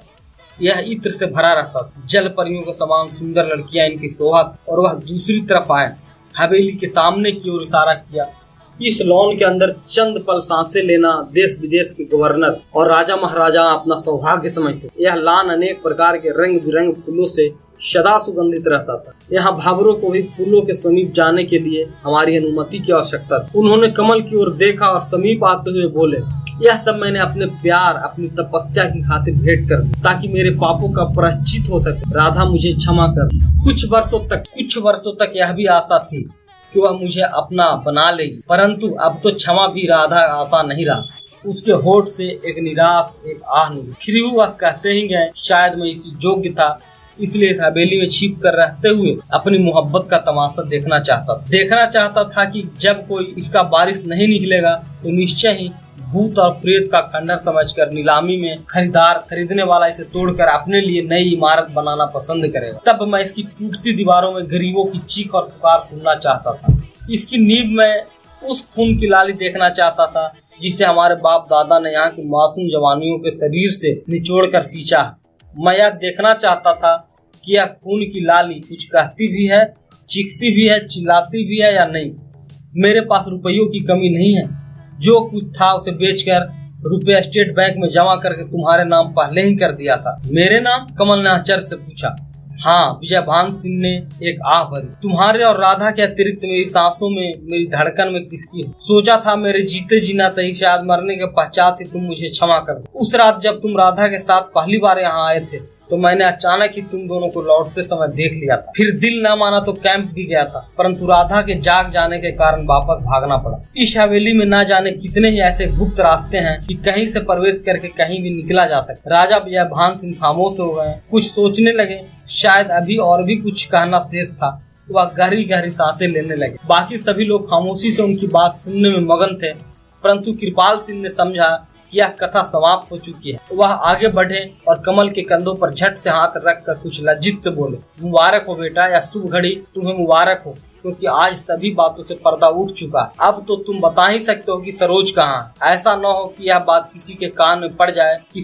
यह इत्र से भरा रहता था। जल परियों के समान सुंदर लड़कियां इनकी शोभा, और वह दूसरी तरफ आए। हवेली के सामने की ओर इशारा किया। इस लॉन के अंदर चंद पल सांसें लेना देश विदेश के गवर्नर और राजा महाराजा अपना सौभाग्य समझते। यह लॉन अनेक प्रकार के रंग बिरंग फूलों से सदा सुगंधित रहता था। यहाँ भावरों को भी फूलों के समीप जाने के लिए हमारी अनुमति की आवश्यकता थी। उन्होंने कमल की ओर देखा और समीप आते हुए बोले, यह सब मैंने अपने प्यार, अपनी तपस्या की खातिर भेंट कर दी, ताकि मेरे पापों का प्रायश्चित हो सके। राधा मुझे क्षमा कर। कुछ वर्षों तक यह भी आशा थी कि वह मुझे अपना बना लेगी, परंतु अब तो क्षमा भी राधा आशा नहीं रहा। उसके होठ से एक निराश, एक आह निकली। फिर वह कहते ही गए, शायद मैं इसी योग्य था, इसलिए इस हवेली में छिप कर रहते हुए अपनी मोहब्बत का तमाशा देखना चाहता था कि जब कोई इसका वारिस नहीं निकलेगा तो निश्चय ही भूत और प्रेत का खंडर समझकर नीलामी में खरीदने वाला इसे तोड़कर अपने लिए नई इमारत बनाना पसंद करेगा। तब मैं इसकी टूटती दीवारों में गरीबों की चीख और पुकार सुनना चाहता था। इसकी नींव में उस खून की लाली देखना चाहता था जिसे हमारे बाप दादा ने यहाँ की मासूम जवानियों के शरीर से निचोड़ कर सींचा। मैं यह देखना चाहता था कि यह खून की लाली कुछ कहती भी है, चीखती भी है, चिल्लाती भी है या नहीं। मेरे पास रुपयों की कमी नहीं है। जो कुछ था उसे बेचकर रुपया स्टेट बैंक में जमा करके तुम्हारे नाम पहले ही कर दिया था। मेरे नाम? कमल ने आश्चर्य से पूछा। हाँ, विजयभान सिंह ने एक आह भरी। तुम्हारे और राधा के अतिरिक्त मेरी सांसों में, मेरी धड़कन में किसकी है? सोचा था मेरे जीते जीना सही, शायद मरने के पश्चात ही तुम मुझे क्षमा कर दो। उस रात जब तुम राधा के साथ पहली बार यहाँ आए थे तो मैंने अचानक ही तुम दोनों को लौटते समय देख लिया था। फिर दिल न माना तो कैंप भी गया था, परंतु राधा के जाग जाने के कारण वापस भागना पड़ा। इस हवेली में न जाने कितने ही ऐसे गुप्त रास्ते हैं कि कहीं से प्रवेश करके कहीं भी निकला जा सकता। राजा विजयभान सिंह खामोश हो गए, कुछ सोचने लगे। शायद अभी और भी कुछ कहना शेष था। वह गहरी गहरी सांसें लेने लगे। बाकी सभी लोग खामोशी से उनकी बात सुनने में मगन थे, परंतु कृपाल सिंह ने समझा कि यह कथा समाप्त हो चुकी है। वह आगे बढ़े और कमल के कंधों पर झट से हाथ रखकर कुछ लज्जित से बोले, मुबारक हो बेटा, यह शुभ घड़ी तुम्हें मुबारक हो, क्योंकि आज सभी बातों से पर्दा उठ चुका। अब तो तुम बता ही सकते हो कि सरोज कहाँ है। ऐसा न हो कि यह बात किसी के कान में पड़ जाए कि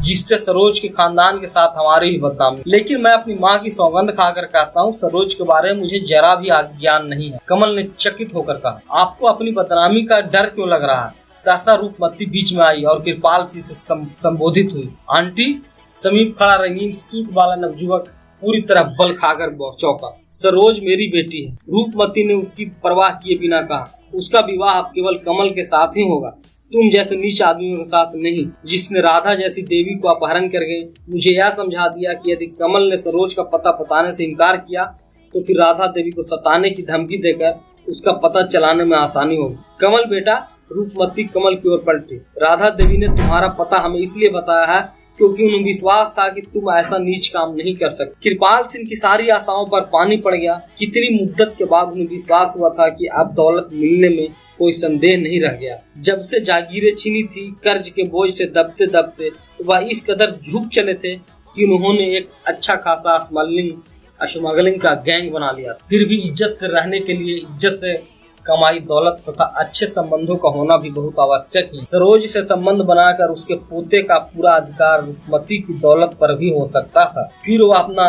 जिससे सरोज के खानदान के साथ हमारी ही बदनामी। लेकिन मैं अपनी माँ की सौगंध खाकर कहता हूँ, सरोज के बारे में मुझे जरा भी ज्ञान नहीं है। कमल ने चकित होकर कहा, आपको अपनी बदनामी का डर क्यों लग रहा है? सहसा रूपमती बीच में आई और कृपाल सिंह से संबोधित हुई। आंटी। समीप खड़ा रंगीन सूट वाला नवयुवक पूरी तरह बल खाकर चौंका। सरोज मेरी बेटी है, रूपमती ने उसकी परवाह किए बिना कहा। उसका विवाह अब केवल कमल के साथ ही होगा, तुम जैसे नीच आदमियों के साथ नहीं, जिसने राधा जैसी देवी को अपहरण करके मुझे यह समझा दिया कि यदि कमल ने सरोज का पता बताने से इनकार किया तो फिर राधा देवी को सताने की धमकी देकर उसका पता चलाने में आसानी होगी। कमल बेटा। रूपमती कमल की ओर पलटी। राधा देवी ने तुम्हारा पता हमें इसलिए बताया है क्योंकि उन्हें विश्वास था कि तुम ऐसा नीच काम नहीं कर सकते। कृपाल सिंह की सारी आशाओं पर पानी पड़ गया। कितनी मुद्दत के बाद उन्हें विश्वास हुआ था कि अब दौलत मिलने में कोई संदेह नहीं रह गया। जब से जागीरें छीनी थी, कर्ज के बोझ से दबते दबते वह इस कदर झुक चले थे कि उन्होंने एक अच्छा खासा स्मगलिंग का गैंग बना लिया। फिर भी इज्जत से रहने के लिए इज्जत से कमाई, दौलत तथा अच्छे संबंधों का होना भी बहुत आवश्यक है। सरोज से संबंध बनाकर उसके पोते का पूरा अधिकार रूपमती की दौलत पर भी हो सकता था। फिर वो अपना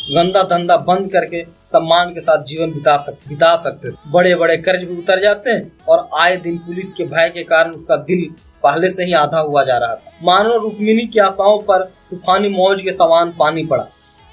गंदा धंधा बंद करके सम्मान के साथ जीवन बिता सकते। बड़े बड़े कर्ज भी उतर जाते हैं और आए दिन पुलिस के भय के कारण उसका दिल पहले से ही आधा हुआ जा रहा था। मानो रुक्मिणी की आशाओं पर तूफानी मौज के समान पानी पड़ा।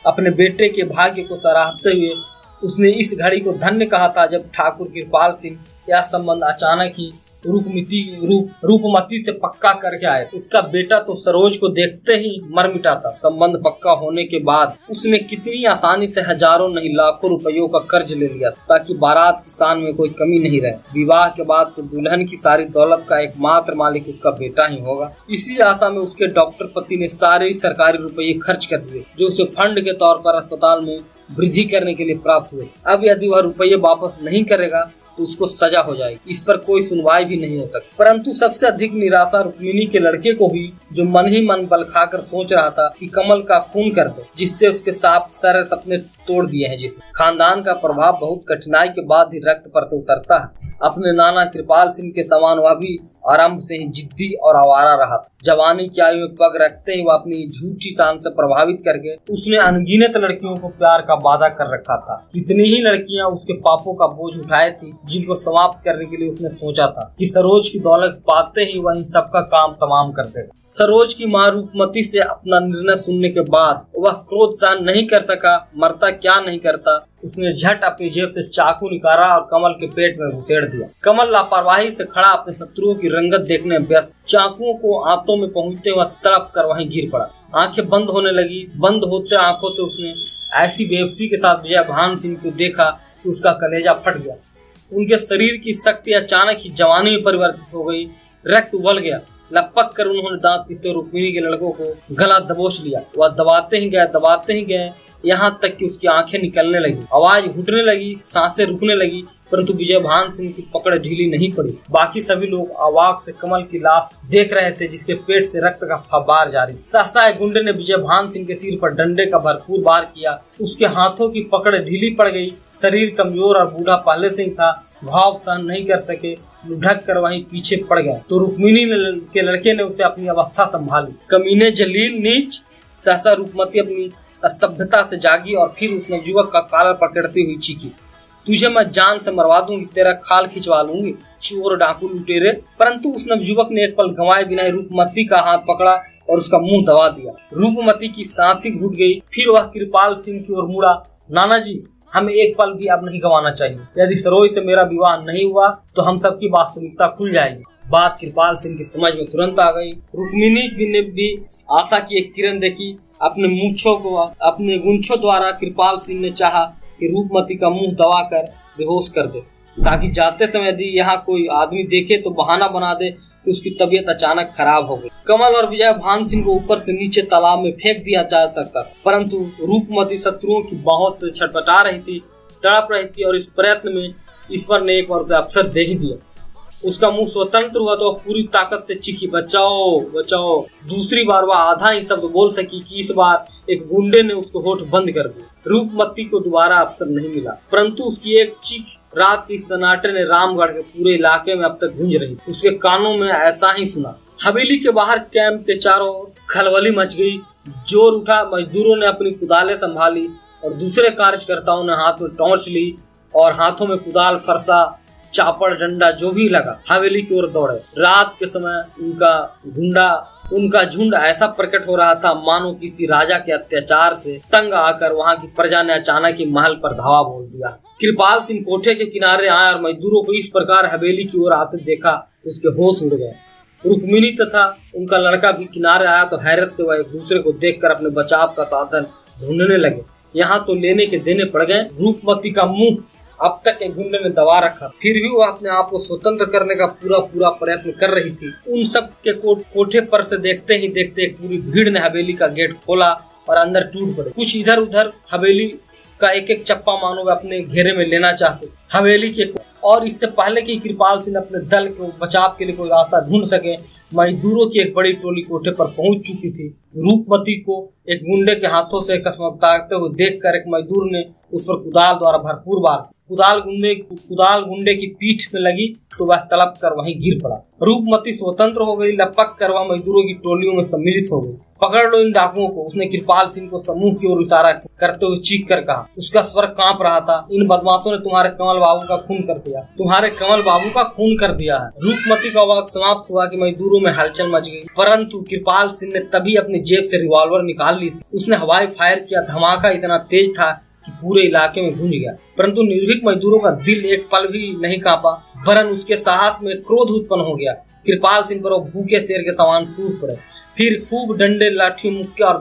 अपने बेटे के भाग्य को सराहते हुए उसने इस घड़ी को धन्य कहा था जब ठाकुर कृपाल सिंह यह संबंध अचानक ही रूपमती से पक्का करके आए। उसका बेटा तो सरोज को देखते ही मर मिटा था। संबंध पक्का होने के बाद उसने कितनी आसानी से हजारों नहीं लाखों रुपयों का कर्ज ले लिया ताकि बारात की शान में कोई कमी नहीं रहे। विवाह के बाद तो दुल्हन की सारी दौलत का एकमात्र मालिक उसका बेटा ही होगा। इसी आशा में उसके डॉक्टर पति ने सारे सरकारी रुपये खर्च कर दिए जो उसे फंड के तौर पर अस्पताल में वृद्धि करने के लिए प्राप्त हुए। अब यदि वह रुपये वापस नहीं करेगा तो उसको सजा हो जाएगी। इस पर कोई सुनवाई भी नहीं हो सकती। परंतु सबसे अधिक निराशा रुक्मिणी के लड़के को हुई, जो मन ही मन बल खाकर सोच रहा था कि कमल का खून कर दो, जिससे उसके सारे सपने तोड़ दिए हैं। जिसमें खानदान का प्रभाव बहुत कठिनाई के बाद ही रक्त पर से उतरता है। अपने नाना कृपाल सिंह के समान वह भी आरंभ से ही जिद्दी और आवारा रहा था। जवानी की आयु में पग रखते ही वह अपनी झूठी शान से प्रभावित करके उसने अनगिनत लड़कियों को प्यार का वादा कर रखा था। कितनी ही लड़कियां उसके पापों का बोझ उठाए थी जिनको समाप्त करने के लिए उसने सोचा था कि सरोज की दौलत पाते ही वह इन सबका काम तमाम कर देगा। सरोज की मां रूपमती से अपना निर्णय सुनने के बाद वह क्रोध सहन नहीं कर सका। मरता क्या नहीं करता, उसने झट अपनी जेब से चाकू निकाला और कमल के पेट में घुसेड़ दिया। कमल लापरवाही से खड़ा अपने शत्रुओं की रंगत देखने में व्यस्त। चाकुओं को आंतों में पहुंचते हुए तड़प कर वहीं गिर पड़ा। आंखें बंद होने लगी। बंद होते आंखों से उसने ऐसी बेबसी के साथ विजयभान सिंह को देखा कि उसका कलेजा फट गया। उनके शरीर की शक्ति अचानक ही जवानी में परिवर्तित हो गई। रक्त उबल गया। लपक कर उन्होंने दांत पीसते रुक्मिणी के लड़कों को गला दबोच लिया। वह दबाते ही गए यहाँ तक कि उसकी आंखें निकलने लगी, आवाज घुटने लगी, सांसें रुकने लगी, परंतु विजयभान सिंह की पकड़ ढीली नहीं पड़ी। बाकी सभी लोग अवाक से कमल की लाश देख रहे थे जिसके पेट से रक्त का फव्वार जारी। सहसा एक गुंडे ने विजयभान सिंह के सिर पर डंडे का भरपूर वार किया। उसके हाथों की पकड़ ढीली पड़ गई। शरीर कमजोर और बूढ़ा पहले से ही था। भाव सहन नहीं कर सके, लुढ़क कर वहीं पीछे पड़ गए तो रुक्मिणी के लड़के ने उसे अपनी अवस्था संभाली। कमीने, जलील, नीच। सहसा रूपमती अपनी स्तब्धता से जागी और फिर उस नवयुवक का कॉलर पकड़ती हुई चीखी, तुझे मैं जान से मरवा दूंगी, तेरा खाल खिंचवा लूंगी, चोर डाकू लुटेरे। परंतु उस नवयुवक ने एक पल गंवाए बिना रूपमती का हाथ पकड़ा और उसका मुंह दबा दिया। रूपमती की सांसें घुट गई। फिर वह कृपाल सिंह की ओर मुड़ा। नाना जी, हमें एक पल भी अब नहीं गंवाना चाहिए। यदि सरोज से मेरा विवाह नहीं हुआ तो हम सबकी वास्तविकता खुल जाएगी। बात कृपाल सिंह की समझ में तुरंत आ गई। रुक्मिणी ने भी आशा की एक किरण देखी। अपने गुंछों द्वारा कृपाल सिंह ने चाहा कि रूपमती का मुंह दबाकर बेहोश कर दे, ताकि जाते समय यदि यहाँ कोई आदमी देखे तो बहाना बना दे कि उसकी तबीयत अचानक खराब हो गई। कमल और विजय भान सिंह को ऊपर से नीचे तालाब में फेंक दिया जा सकता, परंतु रूपमती शत्रुओं की बाहों से छटपटा रही थी, तड़प रही थी, और इस प्रयत्न में ईश्वर ने एक बार उसे अवसर दे ही दिया। उसका मुंह स्वतंत्र हुआ तो पूरी ताकत से चीखी, बचाओ बचाओ। दूसरी बार वह आधा ही शब्द बोल सकी कि इस बार एक गुंडे ने उसको होठ बंद कर दिया। रूपमती को दोबारा अवसर नहीं मिला, परंतु उसकी एक चीख रात की सन्नाटे ने रामगढ़ के पूरे इलाके में अब तक गूंज रही। उसके कानों में ऐसा ही सुना। हवेली के बाहर कैंप के चारों ओर खलबली मच गई। जोर उठा। मजदूरों ने अपनी कुदालें संभाली और दूसरे कार्यकर्ताओं ने हाथ में टॉर्च ली और हाथों में कुदाल, फरसा, चापड़, डंडा जो भी लगा हवेली की ओर दौड़े। रात के समय उनका झुंड ऐसा प्रकट हो रहा था मानो किसी राजा के अत्याचार से तंग आकर वहां की प्रजा ने अचानक ही महल पर धावा बोल दिया। कृपाल सिंह कोठे के किनारे आए और मजदूरों को इस प्रकार हवेली की ओर आते देखा तो उसके होश उड़ गए। रुक्मिणी तथा उनका लड़का भी किनारे आया तो हैरत से वह एक दूसरे को देखकर अपने बचाव का साधन ढूंढने लगे। यहाँ तो लेने के देने पड़ गए। रूपमती का मुंह अब तक एक गुंडे ने दबा रखा, फिर भी वह अपने आप को स्वतंत्र करने का पूरा प्रयत्न कर रही थी। उन सब के कोठे पर से देखते ही देखते एक पूरी भीड़ ने हवेली का गेट खोला और अंदर टूट पड़े। कुछ इधर उधर हवेली का एक एक चप्पा मानो अपने घेरे में लेना चाहते हवेली के, और इससे पहले कि कृपाल सिंह अपने दल को बचाव के लिए कोई रास्ता ढूंढ सके, मजदूरों की एक बड़ी टोली कोठे पर पहुंच चुकी थी। रूपमती को एक गुंडे के हाथों से कसमकते हुए देखकर एक मजदूर ने उस पर कुदाल द्वारा भरपूर वार। कुदाल गुंडे की पीठ में लगी तो वह तड़प कर वहीं गिर पड़ा। रूपमती स्वतंत्र हो गई। लपक कर वह मजदूरों की टोलियों में सम्मिलित हो गई। पकड़ लो इन डाकुओं को, उसने कृपाल सिंह को समूह की ओर इशारा करते हुए चीख कर कहा। उसका स्वर कांप रहा था। इन बदमाशों ने तुम्हारे कमल बाबू का खून कर दिया है। रूपमती का वक्त समाप्त हुआ कि मजदूरों में हलचल मच गई, परंतु कृपाल सिंह ने तभी अपनी जेब से रिवॉल्वर निकाल ली थी। उसने हवाई फायर किया। धमाका इतना तेज था कि पूरे इलाके में गूंज गया, परंतु निर्भीक मजदूरों का दिल एक पल भी नहीं कांपा, वरन उसके साहस में क्रोध उत्पन्न हो गया। कृपाल सिंह पर वो भूखे शेर के समान टूट पड़े। फिर खूब डंडे, लाठी, मुक्के और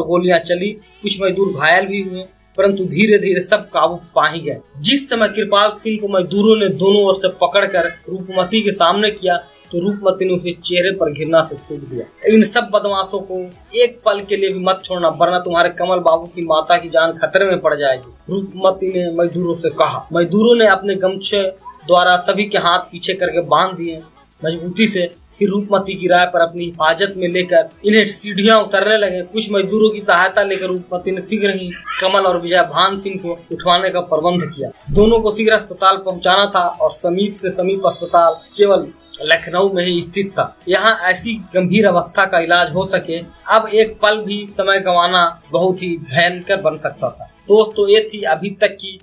गोलियां चली। कुछ मजदूर घायल भी हुए, परंतु धीरे धीरे सब काबू पा ही गए। जिस समय कृपाल सिंह को मजदूरों ने दोनों ओर से पकड़कर रूपमती के सामने किया तो रूपमती ने उसके चेहरे पर घृणा से थूक दिया। इन सब बदमाशों को एक पल के लिए भी मत छोड़ना, वरना तुम्हारे कमल बाबू की माता की जान खतरे में पड़ जाएगी, रूपमती ने मजदूरों से कहा। मजदूरों ने अपने गमछे द्वारा सभी के हाथ पीछे करके बांध दिए मजबूती से। फिर रूपमती की राय पर अपनी हिफाजत में लेकर इन्हें सीढ़ियां उतरने लगे। कुछ मजदूरों की सहायता लेकर रूपमती ने शीघ्र ही कमल और विजय भान सिंह को उठवाने का प्रबंध किया। दोनों को शीघ्र अस्पताल पहुंचाना था और समीप से समीप अस्पताल केवल लखनऊ में ही स्थित था। यहाँ ऐसी गंभीर अवस्था का इलाज हो सके, अब एक पल भी समय गंवाना बहुत ही भयंकर बन सकता था। दोस्तों, ये थी अभी तक की